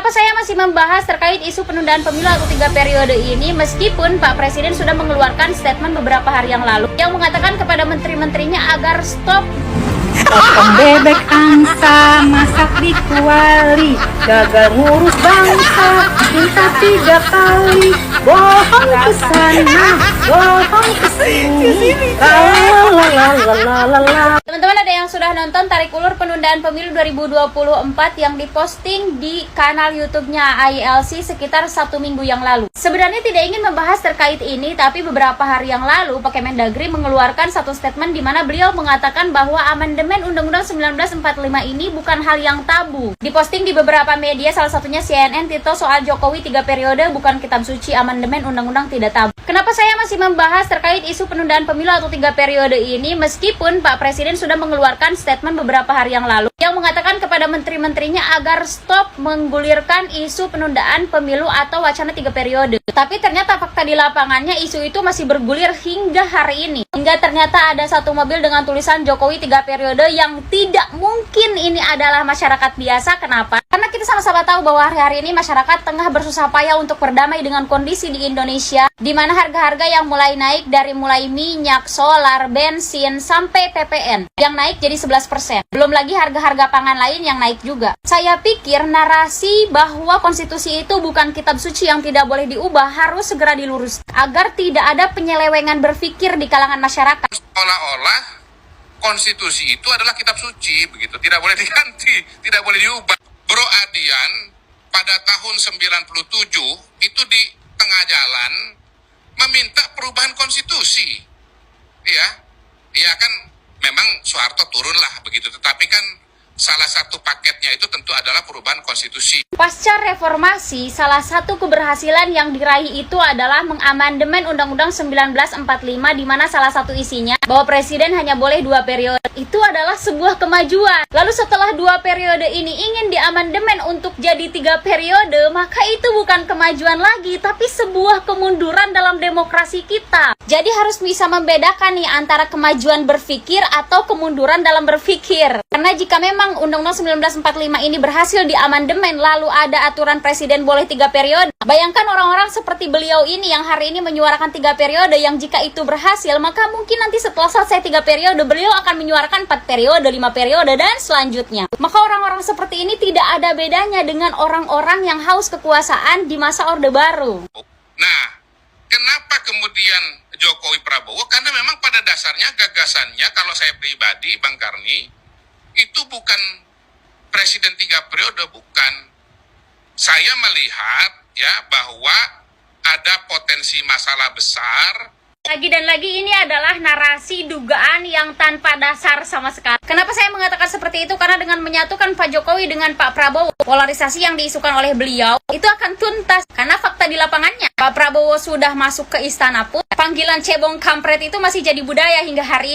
Kenapa saya masih membahas terkait isu penundaan pemilu atau 3 periode ini meskipun Pak Presiden sudah mengeluarkan statement beberapa hari yang lalu yang mengatakan kepada menteri-menterinya agar stop potong bebek angsa, masak di kuali, gagal ngurus bangsa, minta 3 kali, bohong kesana, bohong kesini, lalalalalalala. Teman-teman, ada yang sudah nonton tarik ulur penundaan pemilu 2024 yang diposting di kanal YouTube-nya ILC sekitar 1 minggu yang lalu. Sebenarnya tidak ingin membahas terkait ini, tapi beberapa hari yang lalu Pak Kemendagri mengeluarkan satu statement di mana beliau mengatakan bahwa amandemen Undang-Undang 1945 ini bukan hal yang tabu. Diposting di beberapa media, salah satunya CNN, Tito soal Jokowi 3 periode bukan kitab suci, amandemen undang-undang tidak tabu. Kenapa saya masih membahas terkait isu penundaan pemilu atau 3 periode ini meskipun Pak Presiden sudah mengeluarkan statement beberapa hari yang lalu yang mengatakan kepada menteri-menterinya agar stop menggulirkan isu penundaan pemilu atau wacana 3 periode. Tapi ternyata fakta di lapangannya isu itu masih bergulir hingga hari ini. Hingga ternyata ada satu mobil dengan tulisan Jokowi 3 periode yang tidak mungkin ini adalah masyarakat biasa. Kenapa? Karena kita sama-sama tahu bahwa hari-hari ini masyarakat tengah bersusah payah untuk berdamai dengan kondisi di Indonesia, di mana harga-harga yang mulai naik dari mulai minyak, solar, bensin, sampai PPN yang naik jadi 11%. Belum lagi harga-harga pangan lain yang naik juga. Saya pikir narasi bahwa konstitusi itu bukan kitab suci yang tidak boleh diubah harus segera diluruskan agar tidak ada penyelewengan berpikir di kalangan masyarakat. Seolah-olah konstitusi itu adalah kitab suci, begitu, tidak boleh diganti, tidak boleh diubah. Bro Adian pada tahun 97 itu di tengah jalan meminta perubahan konstitusi. Ya kan memang Soeharto turunlah begitu, tetapi kan salah satu paketnya itu tentu adalah perubahan konstitusi. Pasca reformasi, salah satu keberhasilan yang diraih itu adalah mengamandemen Undang-Undang 1945 di mana salah satu isinya bahwa presiden hanya boleh 2 periode. Itu adalah sebuah kemajuan. Lalu setelah 2 periode ini ingin diamandemen untuk jadi 3 periode, maka itu bukan kemajuan lagi, tapi sebuah kemunduran dalam demokrasi kita. Jadi harus bisa membedakan nih antara kemajuan berpikir atau kemunduran dalam berpikir. Karena jika memang Undang-Undang 1945 ini berhasil diamandemen lalu ada aturan presiden boleh 3 periode, bayangkan orang-orang seperti beliau ini yang hari ini menyuarakan 3 periode, yang jika itu berhasil maka mungkin nanti setelah selesai 3 periode beliau akan menyuarakan 4 periode, 5 periode dan selanjutnya. Maka orang-orang seperti ini tidak ada bedanya dengan orang-orang yang haus kekuasaan di masa Orde Baru. Nah, kenapa kemudian Jokowi Prabowo? Karena memang pada dasarnya gagasannya, kalau saya pribadi Bang Karni, itu bukan presiden 3 periode, bukan. Saya melihat ya bahwa ada potensi masalah besar. Lagi dan lagi ini adalah narasi dugaan yang tanpa dasar sama sekali. Kenapa saya mengatakan seperti itu? Karena dengan menyatukan Pak Jokowi dengan Pak Prabowo, polarisasi yang diisukan oleh beliau itu akan tuntas. Karena fakta di lapangannya, Pak Prabowo sudah masuk ke istana pun, panggilan cebong kampret itu masih jadi budaya hingga hari ini.